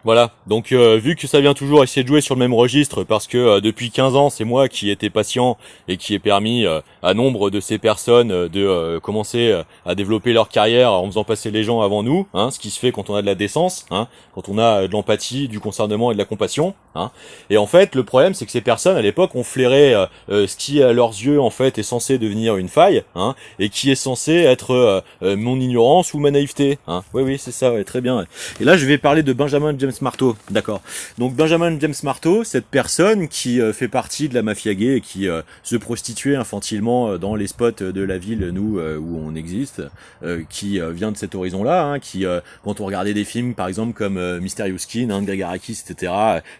Voilà, donc vu que ça vient toujours essayer de jouer sur le même registre, parce que depuis 15 ans, c'est moi qui ai été patient et qui ai permis à nombre de ces personnes de commencer à développer leur carrière en faisant passer les gens avant nous, hein, ce qui se fait quand on a de la décence, hein, quand on a de l'empathie, du concernement et de la compassion. Hein. Et en fait, le problème, c'est que ces personnes, à l'époque, ont flairé ce qui, à leurs yeux, en fait, est censé devenir une faille, hein, et qui est censé être mon ignorance ou ma naïveté. Hein. Oui, oui, c'est ça, ouais, très bien. Ouais. Et là, je vais parler de Benjamin James Marteau, d'accord. Donc Benjamin James Marteau, cette personne qui fait partie de la mafia gay et qui se prostituait infantilement dans les spots de la ville, nous, où on existe, qui vient de cet horizon-là, hein, qui, quand on regardait des films, par exemple, comme Mysterious Skin, hein, de Gregarakis, etc.,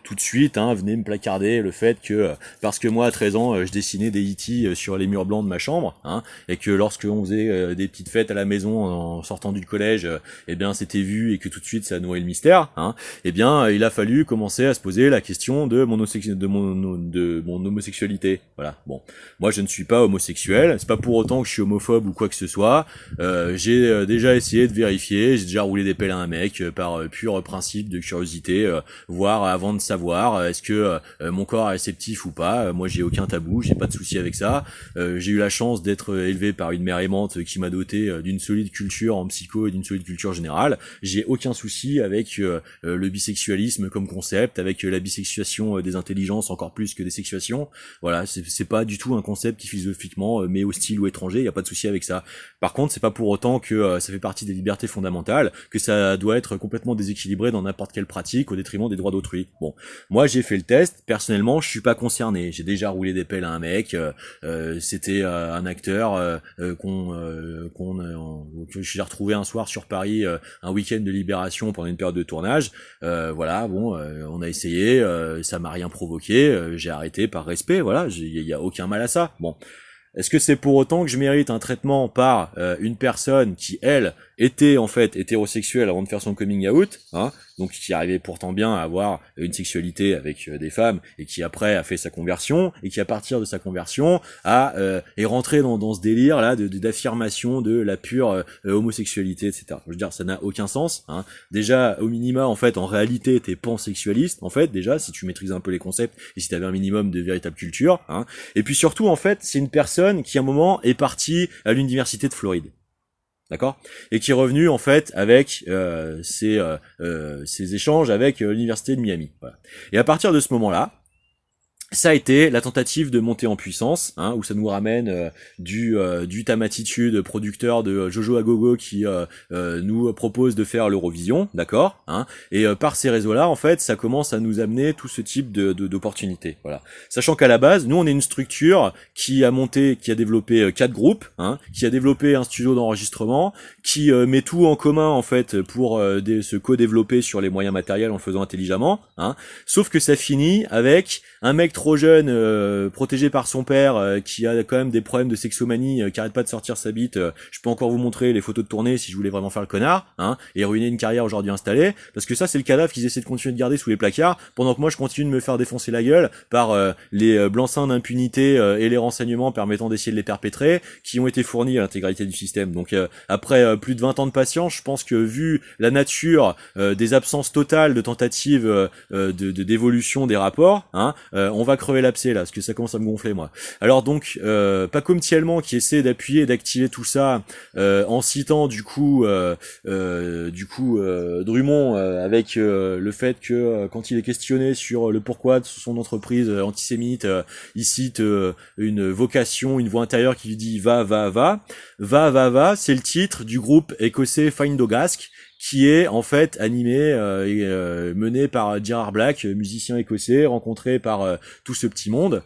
tout de suite, hein, venait me placarder le fait que, parce que moi, à 13 ans, je dessinais des E.T. sur les murs blancs de ma chambre, hein, et que lorsque on faisait des petites fêtes à la maison en sortant du collège, eh bien, c'était vu et que tout de suite, ça nourrit le mystère, hein, eh bien, il a fallu commencer à se poser la question de mon homosexualité. Voilà. Bon, moi, je ne suis pas homosexuel. C'est pas pour autant que je suis homophobe ou quoi que ce soit. J'ai déjà essayé de vérifier. J'ai déjà roulé des pelles à un mec par pur principe de curiosité, voir avant de savoir est-ce que mon corps est réceptif ou pas. Moi, j'ai aucun tabou. J'ai pas de souci avec ça. J'ai eu la chance d'être élevé par une mère aimante qui m'a doté d'une solide culture en psycho et d'une solide culture générale. J'ai aucun souci avec le bisexualisme comme concept, avec la bisexuation des intelligences encore plus que des sexuations. Voilà, c'est pas du tout un concept qui philosophiquement m'est hostile ou étranger, il y a pas de souci avec ça. Par contre, c'est pas pour autant que ça fait partie des libertés fondamentales, que ça doit être complètement déséquilibré dans n'importe quelle pratique au détriment des droits d'autrui. Bon, moi j'ai fait le test, personnellement je suis pas concerné, j'ai déjà roulé des pelles à un mec, c'était un acteur que j'ai retrouvé un soir sur Paris, un week-end de libération pendant une période de tournage. Voilà, bon, on a essayé, ça m'a rien provoqué, j'ai arrêté par respect, voilà, il y a aucun mal à ça. Bon, est-ce que c'est pour autant que je mérite un traitement par une personne qui, elle, était en fait hétérosexuelle avant de faire son coming out, hein, donc qui arrivait pourtant bien à avoir une sexualité avec des femmes et qui après a fait sa conversion et qui à partir de sa conversion est rentré dans ce délire là d'affirmation de la pure homosexualité, etc. Je veux dire, ça n'a aucun sens. Hein. Déjà, au minima, en fait, en réalité, t'es pansexualiste, en fait, déjà, si tu maîtrises un peu les concepts et si t'avais un minimum de véritable culture. Hein. Et puis surtout, en fait, c'est une personne qui à un moment est partie à l'université de Floride. D'accord, et qui est revenu en fait avec ses échanges avec l'université de Miami. Voilà. Et à partir de ce moment-là, ça a été la tentative de monter en puissance, hein, où ça nous ramène du Tamatitude, producteur de Jojo Agogo, qui nous propose de faire l'Eurovision, d'accord, hein, et par ces réseaux-là, en fait, ça commence à nous amener tout ce type d'opportunités, voilà. Sachant qu'à la base, nous, on est une structure qui a développé 4 groupes, hein, qui a développé un studio d'enregistrement, qui met tout en commun, en fait, pour se co-développer sur les moyens matériels en le faisant intelligemment, hein, sauf que ça finit avec un mec trop jeune, protégé par son père, qui a quand même des problèmes de sexomanie, qui arrête pas de sortir sa bite. Je peux encore vous montrer les photos de tournée si je voulais vraiment faire le connard, hein, et ruiner une carrière aujourd'hui installée, parce que ça c'est le cadavre qu'ils essaient de continuer de garder sous les placards, pendant que moi je continue de me faire défoncer la gueule par les blancs-seings d'impunité et les renseignements permettant d'essayer de les perpétrer, qui ont été fournis à l'intégralité du système. Donc après plus de 20 ans de patience, je pense que vu la nature des absences totales de tentatives d'évolution des rapports, hein, on va crever l'abcès là, parce que ça commence à me gonfler moi. Alors donc, Paco Thielman qui essaie d'appuyer et d'activer tout ça en citant du coup Drummond avec le fait que quand il est questionné sur le pourquoi de son entreprise antisémite, il cite une vocation, une voix intérieure qui lui dit va, c'est le titre du groupe écossais Find Ogask, qui est en fait animé et mené par Gerard Black, musicien écossais, rencontré par tout ce petit monde,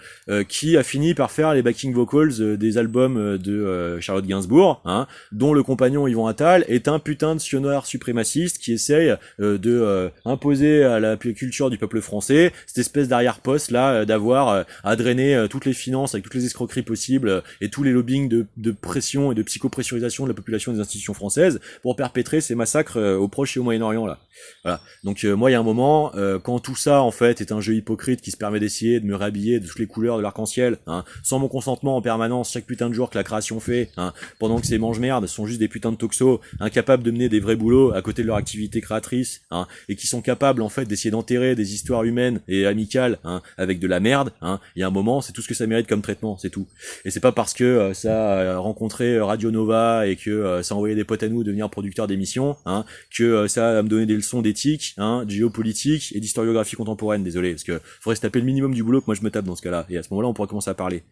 qui a fini par faire les backing vocals des albums de Charlotte Gainsbourg, hein, dont le compagnon Yvon Attal est un putain de sionnaire suprémaciste qui essaye de imposer à la culture du peuple français cette espèce d'arrière-poste là, d'avoir à drainer toutes les finances avec toutes les escroqueries possibles et tous les lobbying de pression et de psychopressurisation de la population des institutions françaises pour perpétrer ces massacres au Proche et au Moyen-Orient là. Voilà. Donc moi il y a un moment, quand tout ça en fait est un jeu hypocrite qui se permet d'essayer de me rhabiller de toutes les couleurs de l'arc-en-ciel, hein, sans mon consentement en permanence chaque putain de jour que la création fait, hein, pendant que ces mange-merdes sont juste des putains de toxos, incapables de mener des vrais boulots à côté de leur activité créatrice, hein, et qui sont capables en fait d'essayer d'enterrer des histoires humaines et amicales, hein, avec de la merde, hein, il y a un moment c'est tout ce que ça mérite comme traitement, c'est tout. Et c'est pas parce que ça a rencontré Radio Nova et que ça a envoyé des potes à nous devenir producteurs d'émissions, hein, que ça va me donner des leçons d'éthique, hein, de géopolitique et d'historiographie contemporaine, désolé, parce que faudrait se taper le minimum du boulot que moi je me tape dans ce cas-là, et à ce moment-là on pourrait commencer à parler.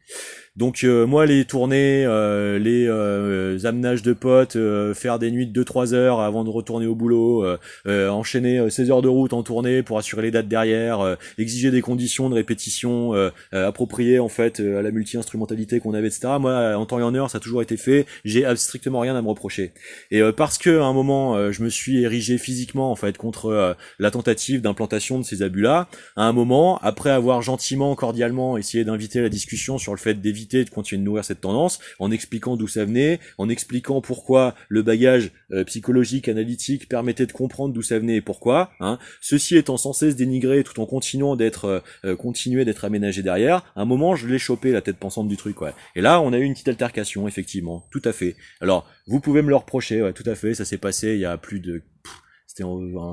Donc moi les tournées, les amenages de potes, faire des nuits de 2-3 heures avant de retourner au boulot, enchaîner 16 heures de route en tournée pour assurer les dates derrière, exiger des conditions de répétition appropriées en fait à la multi-instrumentalité qu'on avait, etc. Moi en temps et en heure ça a toujours été fait, j'ai strictement rien à me reprocher. Et parce que à un moment je me suis érigé physiquement en fait contre la tentative d'implantation de ces abus-là, à un moment, après avoir gentiment, cordialement essayé d'inviter la discussion sur le fait d'éviter de continuer de nourrir cette tendance, en expliquant d'où ça venait, en expliquant pourquoi le bagage psychologique, analytique permettait de comprendre d'où ça venait et pourquoi, hein, ceci étant sans cesse dénigré tout en continuant d'être continuer d'être aménagé derrière, à un moment je l'ai chopé la tête pensante du truc, ouais. Et là on a eu une petite altercation, effectivement, tout à fait. Alors vous pouvez me le reprocher, ouais, tout à fait, ça s'est passé il y a plus de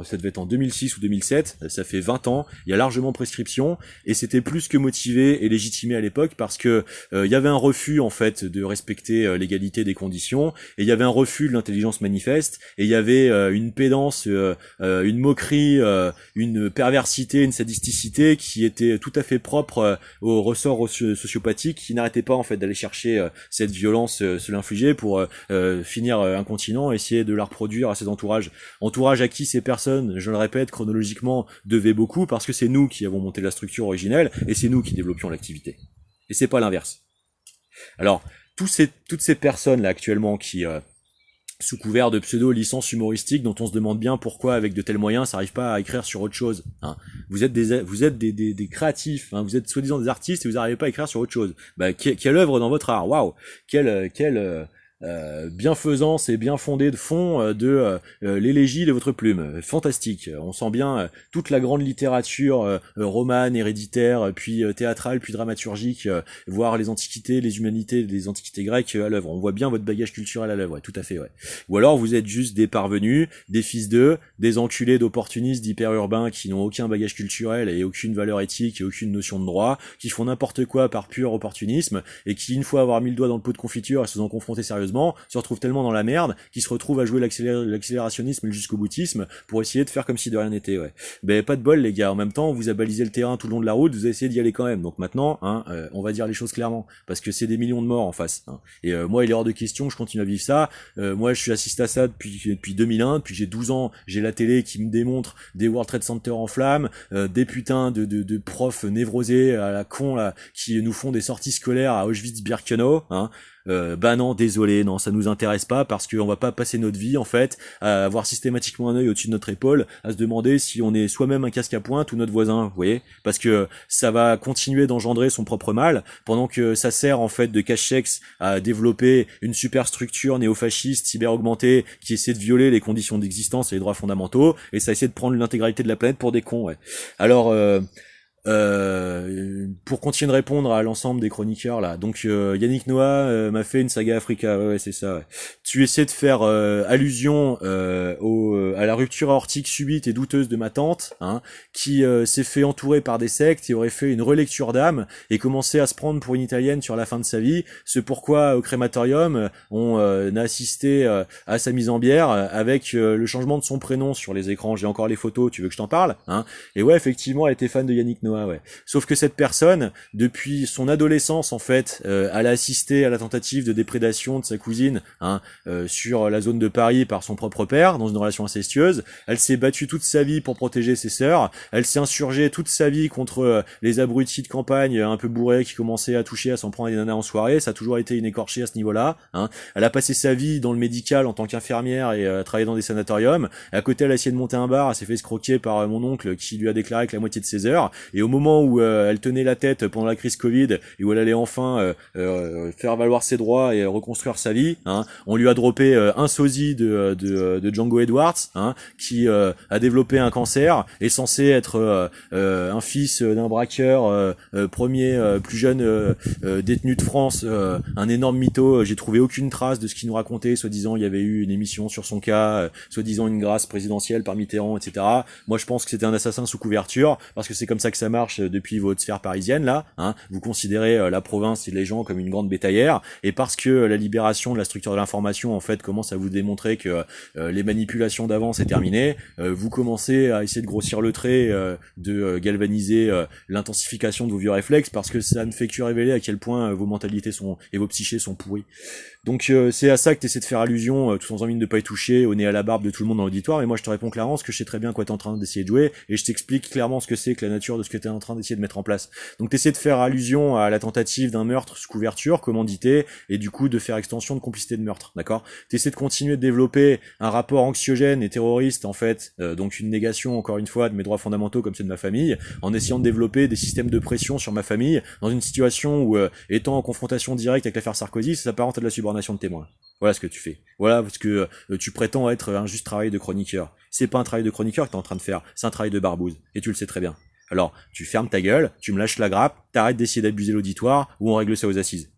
ça devait être en 2006 ou 2007, ça fait 20 ans, il y a largement prescription, et c'était plus que motivé et légitimé à l'époque parce que il y avait un refus en fait de respecter l'égalité des conditions, et il y avait un refus de l'intelligence manifeste, et il y avait une pédance, une moquerie, une perversité, une sadisticité qui était tout à fait propre au ressort sociopathique, qui n'arrêtait pas en fait d'aller chercher cette violence, se l'infliger pour finir incontinent, essayer de la reproduire à ses entourages à qui ces personnes, je le répète, chronologiquement, devaient beaucoup, parce que c'est nous qui avons monté la structure originelle, et c'est nous qui développions l'activité. Et c'est pas l'inverse. Alors, toutes ces personnes-là, actuellement, qui, sous couvert de pseudo-licences humoristiques, dont on se demande bien pourquoi, avec de tels moyens, ça n'arrive pas à écrire sur autre chose, hein. Vous êtes des créatifs, hein. Vous êtes soi-disant des artistes, et vous n'arrivez pas à écrire sur autre chose. Bah, quelle œuvre dans votre art, waouh! Quelle bienfaisance et bien fondée de fond de l'élégie de votre plume. Fantastique. On sent bien toute la grande littérature romane, héréditaire, puis théâtrale, puis dramaturgique, voire les antiquités, les humanités, les antiquités grecques à l'œuvre. On voit bien votre bagage culturel à l'œuvre, ouais, tout à fait, ouais. Ou alors vous êtes juste des parvenus, des fils d'eux, des enculés d'opportunistes d'hyper-urbains qui n'ont aucun bagage culturel et aucune valeur éthique et aucune notion de droit, qui font n'importe quoi par pur opportunisme, et qui, une fois avoir mis le doigt dans le pot de confiture et se sont confrontés sérieusement, se retrouvent tellement dans la merde qu'ils se retrouvent à jouer l'accélérationnisme et le jusqu'au boutisme pour essayer de faire comme si de rien n'était, ouais. Ben pas de bol les gars, en même temps on vous a balisé le terrain tout le long de la route, vous avez essayé d'y aller quand même. Donc maintenant, hein, on va dire les choses clairement, parce que c'est des millions de morts en face, hein. Et moi il est hors de question que je continue à vivre ça. Moi je suis assisté à ça depuis 2001, depuis j'ai 12 ans, j'ai la télé qui me démontre des World Trade Center en flammes, des putains de profs névrosés à la con là qui nous font des sorties scolaires à Auschwitz-Birkenau, hein. Bah non, désolé, non, ça nous intéresse pas, parce qu'on va pas passer notre vie en fait à avoir systématiquement un œil au-dessus de notre épaule, à se demander si on est soi-même un casque à pointe ou notre voisin, vous voyez, parce que ça va continuer d'engendrer son propre mal, pendant que ça sert en fait de cache-sexe à développer une superstructure néofasciste cyber augmentée qui essaie de violer les conditions d'existence et les droits fondamentaux, et ça essaie de prendre l'intégralité de la planète pour des cons, ouais. Alors pour continuer de répondre à l'ensemble des chroniqueurs là, donc Yannick Noah m'a fait une saga Africa, ouais, c'est ça, ouais. Tu essaies de faire allusion à la rupture aortique subite et douteuse de ma tante, hein, qui s'est fait entourer par des sectes et aurait fait une relecture d'âme et commencé à se prendre pour une italienne sur la fin de sa vie, ce pourquoi au crématorium on a assisté à sa mise en bière avec le changement de son prénom sur les écrans. J'ai encore les photos, tu veux que je t'en parle, hein? Et ouais, effectivement elle était fan de Yannick Noah, ouais. Sauf que cette personne, depuis son adolescence en fait, elle a assisté à la tentative de déprédation de sa cousine, hein, sur la zone de Paris par son propre père, dans une relation incestueuse. Elle s'est battue toute sa vie pour protéger ses sœurs. Elle s'est insurgée toute sa vie contre les abrutis de campagne un peu bourrés qui commençaient à toucher, à s'en prendre à des nanas en soirée. Ça a toujours été une écorchée à ce niveau-là, hein. Elle a passé sa vie dans le médical en tant qu'infirmière et travaillé dans des sanatoriums. Et à côté, elle a essayé de monter un bar. Elle s'est fait escroquer par mon oncle qui lui a déclaré que la moitié de ses heures. Et au moment où elle tenait la tête pendant la crise Covid et où elle allait enfin faire valoir ses droits et reconstruire sa vie, hein, on lui a droppé un sosie de Django Edwards, hein, qui a développé un cancer, est censé être un fils d'un braqueur, premier plus jeune détenu de France, un énorme mytho. J'ai trouvé aucune trace de ce qu'il nous racontait, soi-disant il y avait eu une émission sur son cas, soi-disant une grâce présidentielle par Mitterrand, etc. Moi je pense que c'était un assassin sous couverture, parce que c'est comme ça que ça marche depuis votre sphère parisienne là, hein. Vous considérez la province et les gens comme une grande bétaillère, et parce que la libération de la structure de l'information en fait commence à vous démontrer que les manipulations d'avant c'est terminé, vous commencez à essayer de grossir le trait, de galvaniser l'intensification de vos vieux réflexes, parce que ça ne fait que révéler à quel point vos mentalités sont et vos psychés sont pourris. Donc c'est à ça que tu essaies de faire allusion, tout en envie de ne pas y toucher, au nez à la barbe de tout le monde dans l'auditoire, et moi je te réponds clairement, parce que je sais très bien quoi t'es en train d'essayer de jouer, et je t'explique clairement ce que c'est que la nature de ce que t'es en train d'essayer de mettre en place. Donc t'essaies de faire allusion à la tentative d'un meurtre sous couverture, commandité, et du coup de faire extension de complicité de meurtre, d'accord? T'essaies de continuer de développer un rapport anxiogène et terroriste, en fait, donc une négation, encore une fois, de mes droits fondamentaux comme ceux de ma famille, en essayant de développer des systèmes de pression sur ma famille, dans une situation où, étant en confrontation directe avec l'affaire Sarkozy, ça s'apparente à de la subordination de témoins. Voilà ce que tu fais. Voilà ce que tu prétends être un juste travail de chroniqueur. C'est pas un travail de chroniqueur que t'es en train de faire, c'est un travail de barbouze. Et tu le sais très bien. Alors, tu fermes ta gueule, tu me lâches la grappe, t'arrêtes d'essayer d'abuser l'auditoire, ou on règle ça aux assises.